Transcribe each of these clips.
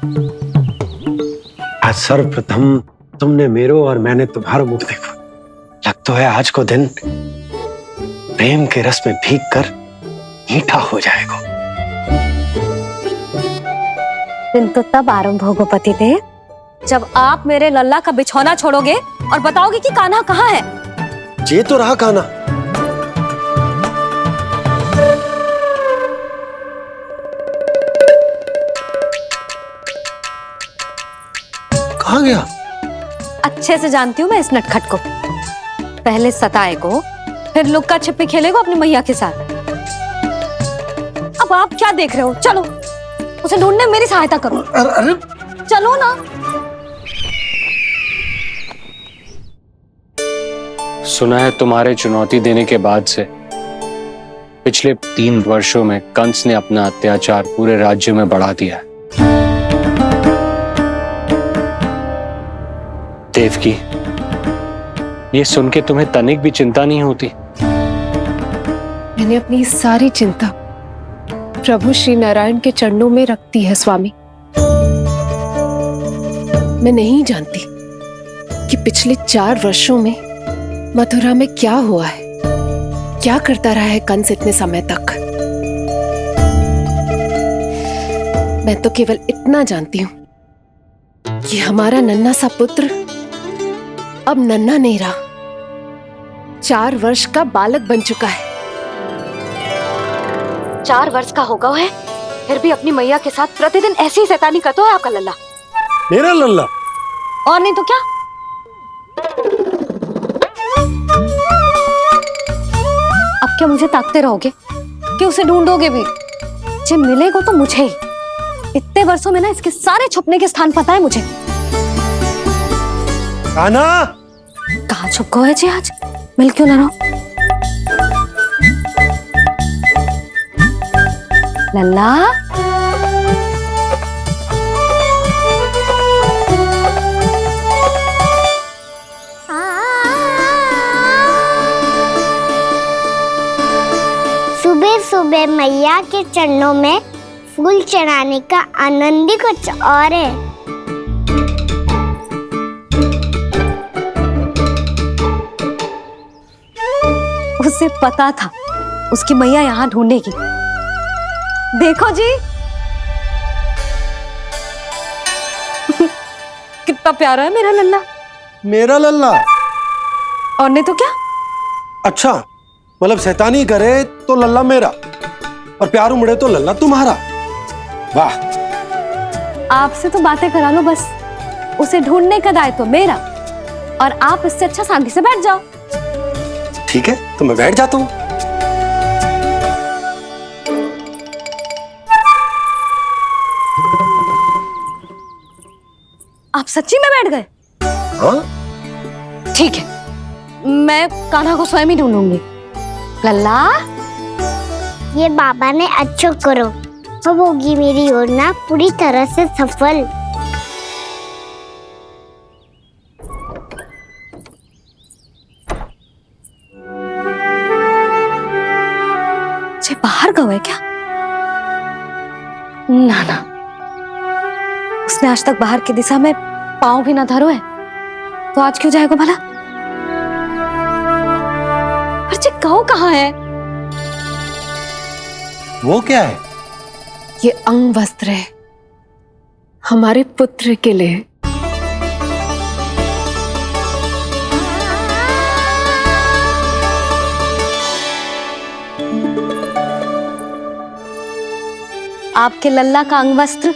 आज सर्वप्रथम तुमने मेरो और मैंने तुम्हारा मुख देखो। लगता है आज को दिन प्रेम के रस में भीग कर मीठा हो जाएगा। दिन तो तब आरंभ होगा पतिदेव, जब आप मेरे लल्ला का बिछौना छोड़ोगे और बताओगे कि कान्हा कहाँ है। ये तो रहा कान्हा। कहाँ गया? अच्छे से जानती हूँ मैं इस नटखट को। पहले सताएगो, फिर लुक्का छिपी खेलेगो अपनी मैया के साथ। अब आप क्या देख रहे हो? चलो उसे ढूंढने में मेरी सहायता करो। अरे चलो ना। सुना है तुम्हारे चुनौती देने के बाद से पिछले 3 वर्षों में कंस ने अपना अत्याचार पूरे राज्य में बढ़ा दिया है। देवकी, ये सुन के तुम्हें तनिक भी चिंता नहीं होती? मैंने अपनी सारी चिंता प्रभु श्री नारायण के चरणों में रख दी है स्वामी। मैं नहीं जानती कि पिछले 4 वर्षों में मथुरा में क्या हुआ है, क्या करता रहा है कंस इतने समय तक। मैं तो केवल इतना जानती हूं कि हमारा नन्हा सा पुत्र अब नन्हा नहीं रहा, 4 वर्ष का बालक बन चुका है। 4 वर्ष का होगा है, फिर भी अपनी मैया के साथ प्रतिदिन ऐसी ही शैतानी करता है आपका लल्ला। मेरा लल्ला? और नहीं तो क्या। अब क्या मुझे ताकते रहोगे कि उसे ढूंढोगे भी? जब मिलेगा तो मुझे ही। इतने वर्षों में ना इसके सारे छुपने के स्थान पता है मुझे। कान्हा! कहाँ छुप गए है जी आज? मिल क्यों ना रहो? लल्ला, सुबह सुबह मैया के चरणों में फूल चढ़ाने का आनंद ही कुछ और है। उसे पता था उसकी मैया यहाँ ढूंढेगी। देखो जी कितना प्यारा है मेरा लल्ला। मेरा लल्ला? और नहीं तो क्या। अच्छा, मतलब शैतानी करे तो लल्ला मेरा और प्यार उमड़े तो लल्ला तुम्हारा। वाह! आपसे तो बातें करा लो बस, उसे ढूंढने का दायित्व मेरा, और आप इससे अच्छा शांति से बैठ जाओ। ठीक है, तो मैं बैठ जाता हूँ। आप सच्ची में बैठ गए? हाँ? ठीक है, मैं कान्हा को स्वयं ही ढूंढूंगी। लल्ला, ये बाबा ने अच्छा करो, अब होगी मेरी योजना पूरी तरह से सफल। जे बाहर गए क्या? ना ना, उसने आज तक बाहर की दिशा में पांव भी ना धरो है, तो आज क्यों जाएगा भला? पर जे कहो कहाँ है? वो क्या है? ये अंग वस्त्र है हमारे पुत्र के लिए। आपके लल्ला का अंग वस्त्र।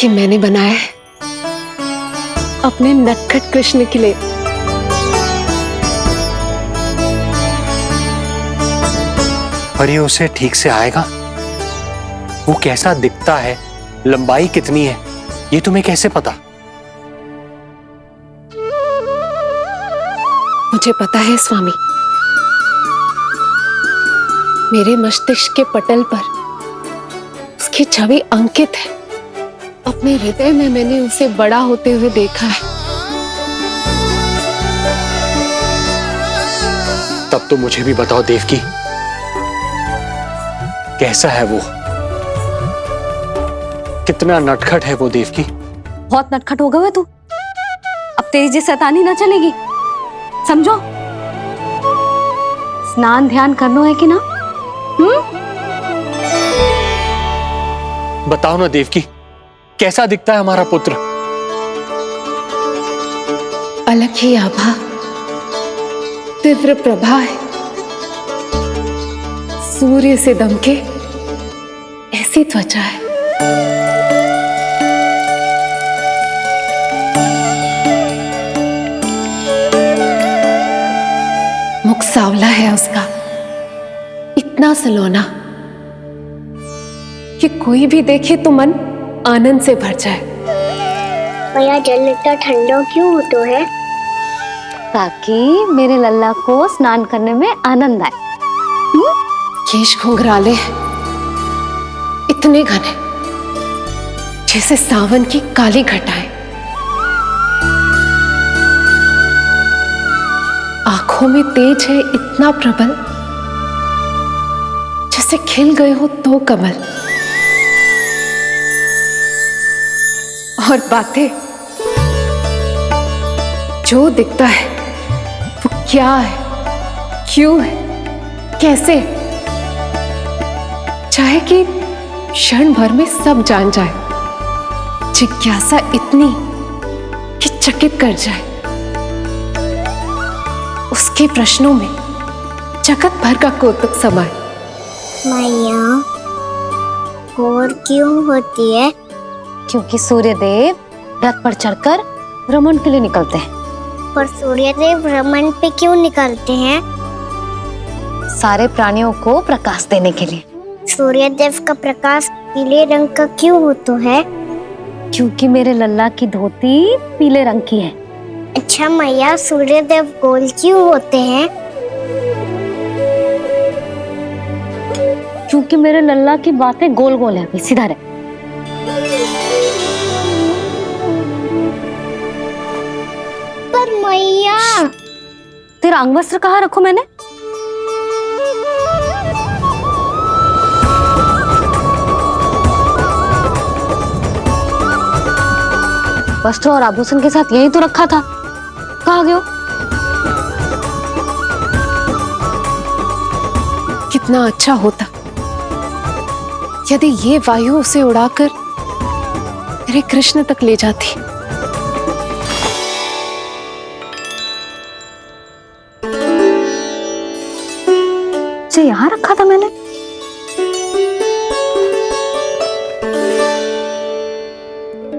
कि मैंने बनाया है अपने नटखट कृष्ण के लिए। पर ये उसे ठीक से आएगा? वो कैसा दिखता है, लंबाई कितनी है, ये तुम्हें कैसे पता? मुझे पता है स्वामी, मेरे मस्तिष्क के पटल पर उसकी छवि अंकित है। अपने हृदय में मैंने उसे बड़ा होते हुए देखा है। तब तो मुझे भी बताओ देवकी, कैसा है वो? कितना नटखट है वो देवकी? बहुत नटखट हो गए तू। अब तेरी जी शैतानी ना चलेगी, समझो। स्नान ध्यान करना है कि ना? बताओ ना देवकी, कैसा दिखता है हमारा पुत्र? अलग ही आभा, तीव्र प्रभा है, सूर्य से दमके ऐसी त्वचा है। मुख सांवला है उसका, इतना सलोना कि कोई भी देखे तो मन आनंद से भर जाए। भैया जल इतना ठंडा क्यों होता है? ताकि मेरे लल्ला को स्नान करने में आनंद आए। केश घुंघराले इतने घने जैसे सावन की काली घटाएं। आंखों में तेज है इतना प्रबल जैसे खिल गए हो दो कमल। और बातें, जो दिखता है वो क्या है, क्यों है, कैसे, चाहे कि क्षण भर में सब जान जाए। जिज्ञासा इतनी कि चकित कर जाए। उसके प्रश्नों में जगत भर का कौतुक समाए। मैया घोर क्यों होती है? क्योंकि सूर्यदेव रथ पर चढ़कर भ्रमण के लिए निकलते हैं। पर सूर्यदेव भ्रमण पे क्यों निकलते हैं? सारे प्राणियों को प्रकाश देने के लिए। सूर्यदेव का प्रकाश पीले रंग का क्यों होता है? क्योंकि मेरे लल्ला की धोती पीले रंग की है। अच्छा मैया, सूर्यदेव गोल क्यों होते हैं? क्योंकि मेरे लल्ला की बातें गोल गोल है, सीधा रहे। पर मैया, तेरा अंगवस्त्र कहाँ रखूं मैंने? वस्त्र और आभूषण के साथ यही तो रखा था, कहाँ गयो? कितना अच्छा होता यदि ये वायु उसे उड़ाकर मेरे कृष्ण तक ले जाती। इसे यहाँ रखा था मैंने।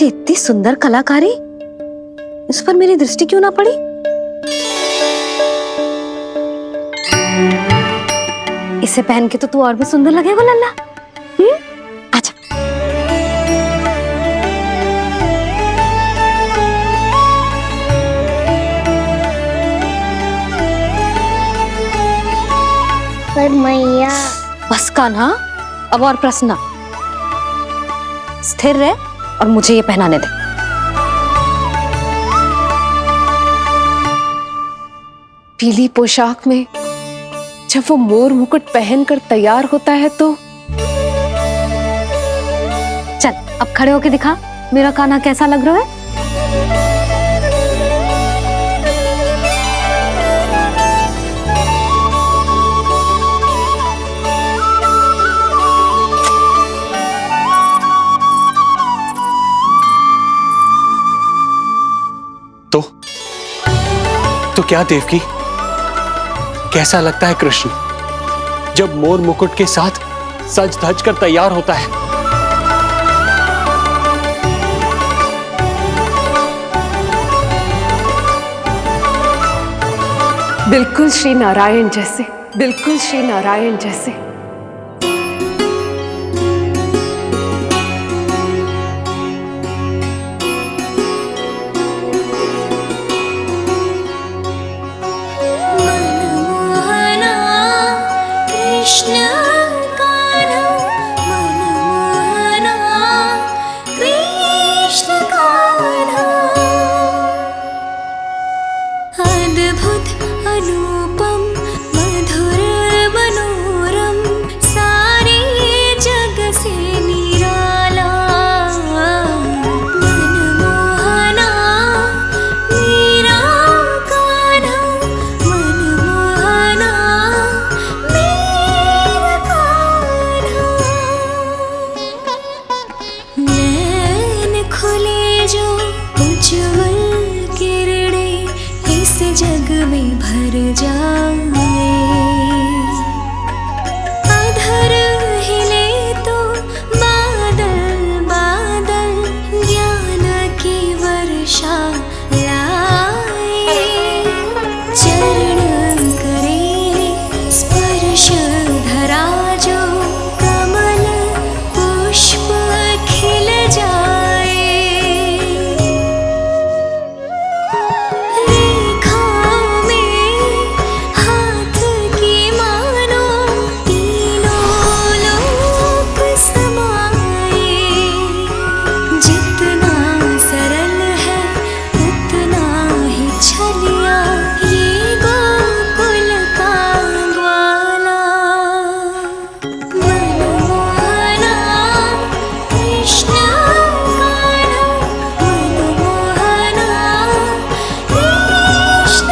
इतनी सुंदर कलाकारी, इस पर मेरी दृष्टि क्यों ना पड़ी? इसे पहन के तो तू और भी सुंदर लगेगा लल्ला। आजा। पर मैया, बस कान्हा, अब और प्रश्न। स्थिर रह और मुझे ये पहनाने दे। पीली पोशाक में जब वो मोर मुकुट पहनकर तैयार होता है तो चल अब खड़े होके दिखा मेरा कान्हा कैसा लग रहा है। तो क्या देवकी, कैसा लगता है कृष्ण जब मोर मुकुट के साथ सज धज कर तैयार होता है? बिल्कुल श्री नारायण जैसे, बिल्कुल श्री नारायण जैसे। मनमोहना कृष्ण कान्हा, मनमोहना कृष्ण कान्हा। अद्भुत अनुपम मधुर मनोरम, सारे जग से निराला। मनमोहना मेरा कान्हा, मनमोहना मेरा कान्हा। नैन खुले जो उज्ज्वल किरणें इस जग में भर जाए। अधर हिले तो बादल बादल ज्ञान की वर्षा लाए। चरण करे स्पर्श धरा जो, कमल पुष्प खिल जाए। रेखा में हाथ की मानो तीनों लोक समाए। जितना सरल है उतना ही छलिया ये गोकुल का ग्वाला। मनमोहना कृष्ण कान्हा, मनमोहना कृष्ण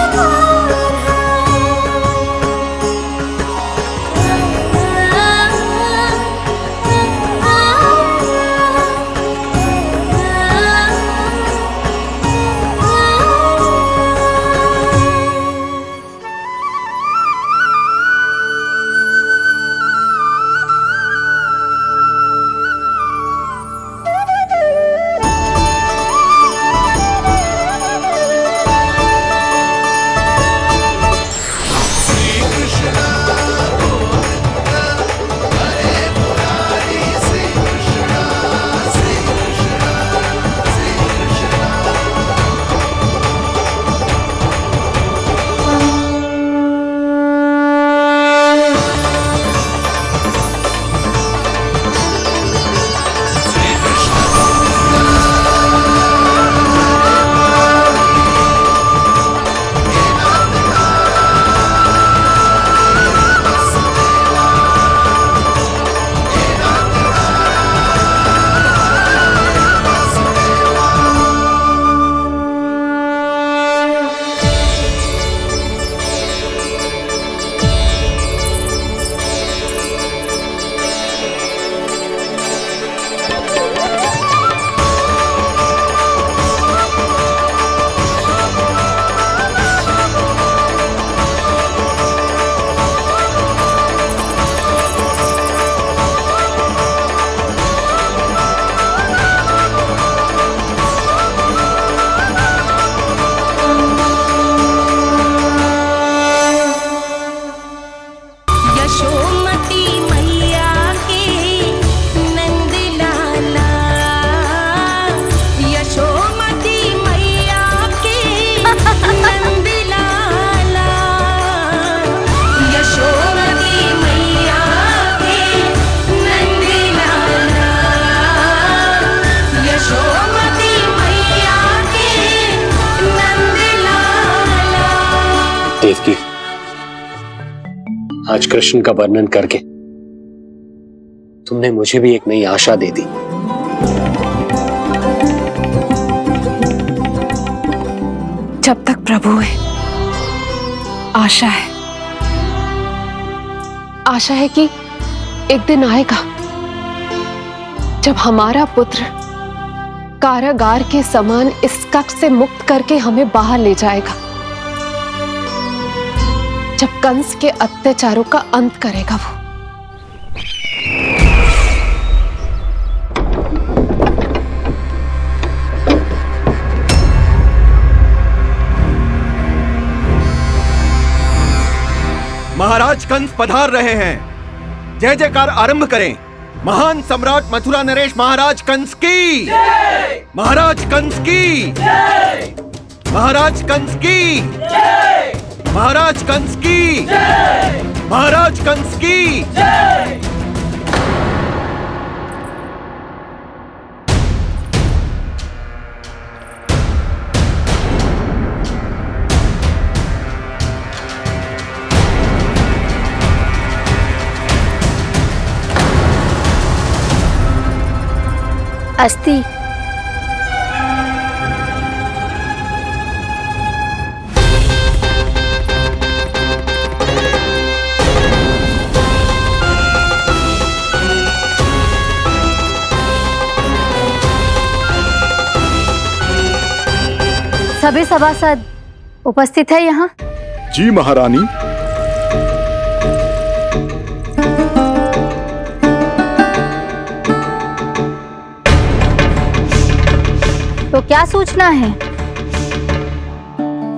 यशोमती मैया के नंद लाला, यशोमती मैया के नंद लाला, यशोमती मैया के नंद लाला, यशोमती मैया के नंद लाला। देवकी, आज कृष्ण का वर्णन करके तुमने मुझे भी एक नई आशा दे दी। जब तक प्रभु है आशा है। आशा है कि एक दिन आएगा जब हमारा पुत्र कारागार के समान इस कक्ष से मुक्त करके हमें बाहर ले जाएगा, जब कंस के अत्याचारों का अंत करेगा वो। महाराज कंस पधार रहे हैं। जय जयकार आरंभ करें। महान सम्राट मथुरा नरेश महाराज कंस की, महाराज कंस की, महाराज कंस की, महाराज कंस की, महाराज कंस की। अस्ति। सभी सभासद उपस्थित है यहाँ? जी महारानी। तो क्या सूचना है?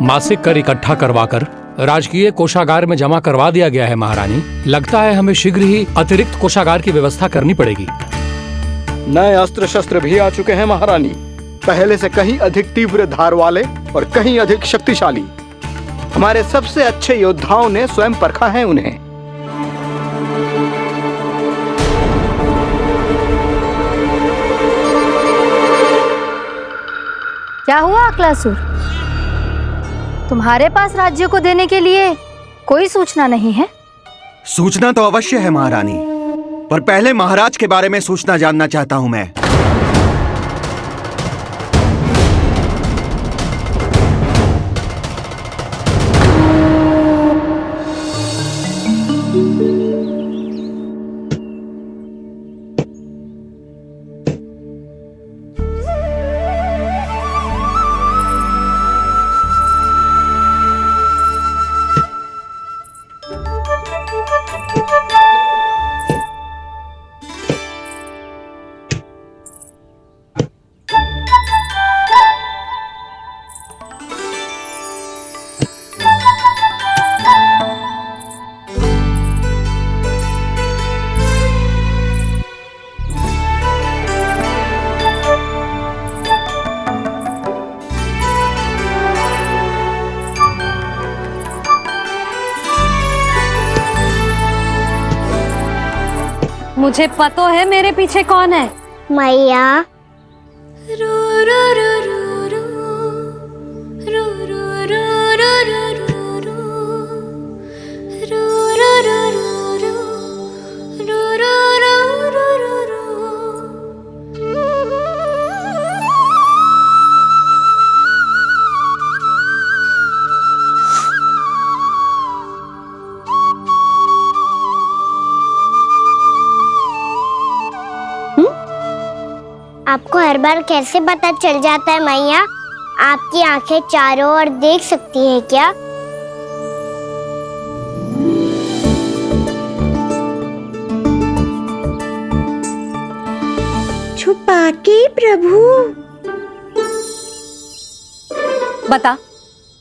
मासिक कर इकट्ठा करवाकर राजकीय कोषागार में जमा करवा दिया गया है महारानी। लगता है हमें शीघ्र ही अतिरिक्त कोषागार की व्यवस्था करनी पड़ेगी। नए अस्त्र शस्त्र भी आ चुके हैं महारानी, पहले से कहीं अधिक तीव्र धार वाले और कहीं अधिक शक्तिशाली। हमारे सबसे अच्छे योद्धाओं ने स्वयं परखा है उन्हें। क्या हुआ अक्लासुर? तुम्हारे पास राज्य को देने के लिए कोई सूचना नहीं है? सूचना तो अवश्य है महारानी, पर पहले महाराज के बारे में सूचना जानना चाहता हूं मैं। मुझे पता है मेरे पीछे कौन है। मैया। आपको हर बार कैसे पता चल जाता है मैया? आपकी आंखें चारों ओर देख सकती हैं क्या? छुपा के प्रभु। बता,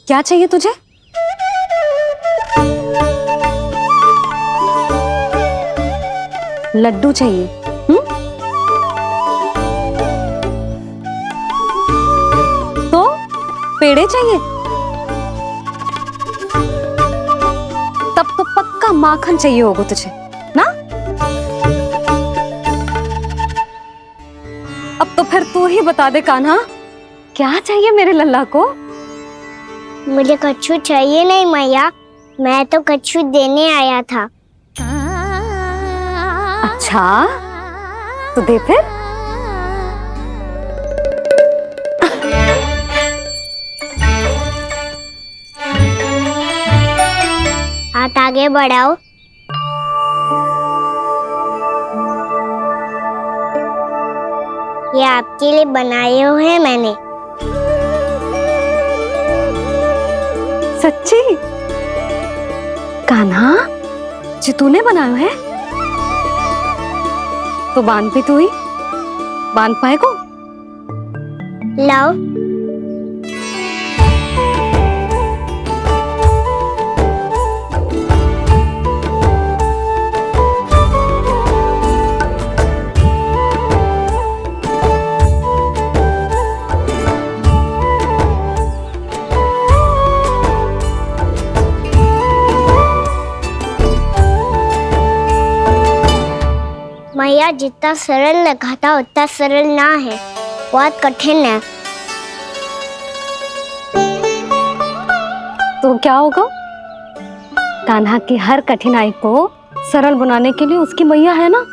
क्या चाहिए तुझे? लड्डू चाहिए? तो पेड़े चाहिए? तब तो पक्का माखन चाहिए होगा तुझे ना? अब तो फिर तू ही बता दे कान्हा, क्या चाहिए मेरे लल्ला को? मुझे कच्छू चाहिए नहीं मैया, मैं तो कच्छू देने आया था। अच्छा, तो दे फिर। हाथ आगे बढ़ाओ। ये आपके लिए बनाए हुए हैं मैंने। सच्ची? कान्हा, जी तूने बनाया है? तो बांध भी तू ही, बांध पाएगो? लाओ। मैया जितना सरल लगा था उतना सरल ना है, बहुत कठिन है। तो क्या होगा? कान्हा की हर कठिनाई को सरल बनाने के लिए उसकी मैया है ना,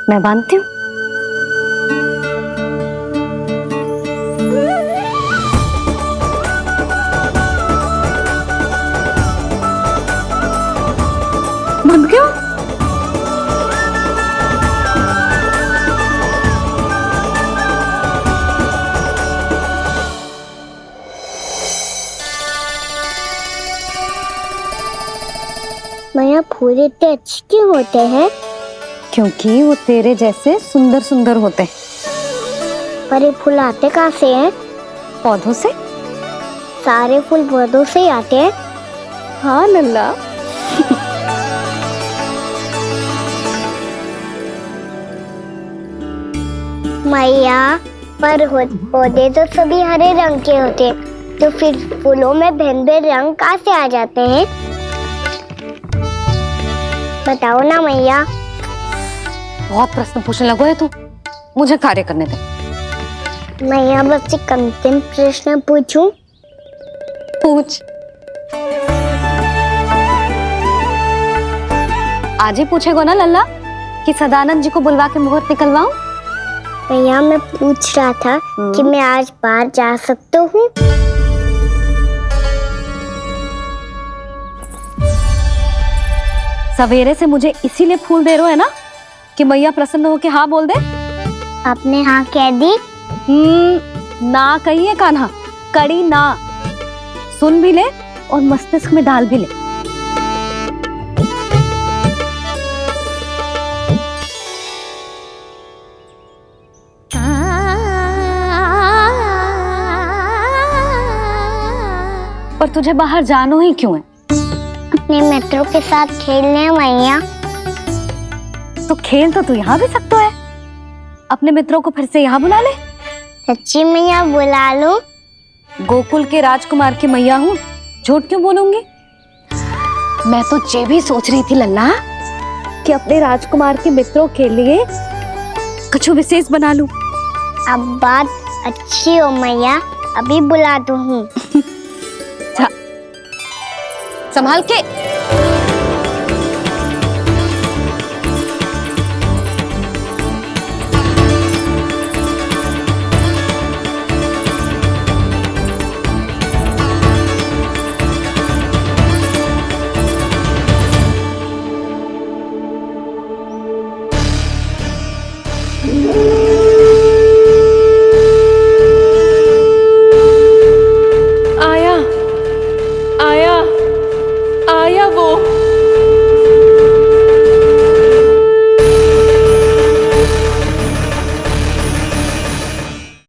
मैं मानती हूँ। मन क्यों? मैया फूल इतने अच्छे क्यों होते हैं? क्योंकि वो तेरे जैसे सुंदर सुंदर होते हैं। पर ये फूल आते कहाँ से हैं? पौधों से। सारे फूल पौधों से ही आते हैं। हाँ लल्ला। मैया पर पौधे तो सभी हरे रंग के होते हैं, तो फिर फूलों में भिन्न भिन्न रंग कहाँ से आ जाते हैं? बताओ ना मैया। बहुत प्रश्न पूछने लगो है तू, मुझे कार्य करने दे। मैया बस एक अंतिम प्रश्न पूछूं? पूछ। आज ही पूछेगो ना लल्ला कि सदानंद जी को बुलवा के मुहूर्त निकलवाऊं? मैया मैं पूछ रहा था कि मैं आज बाहर जा सकता हूँ? सवेरे से मुझे इसीलिए फूल दे रहे हो है ना कि मैया प्रसन्न हो के हाँ बोल दे। आपने हाँ कह दी? ना कहिए कान्हा, कड़ी ना। सुन भी ले और मस्तिष्क में डाल भी ले। पर तुझे बाहर जानो ही क्यों है? अपने मित्रों के साथ खेलने मैया। तो खेल तो तू यहाँ भी सकता है, अपने मित्रों को फिर से यहाँ बुला ले। सच्ची मैया बुला लो? गोकुल के राजकुमार की मैया हूँ, झूठ क्यों बोलूंगी? मैं तो ये भी सोच रही थी लल्ला कि अपने राजकुमार के मित्रों के लिए कुछ विशेष बना लूं। अब बात अच्छी हो मैया, अभी बुला दूँ। संभाल के।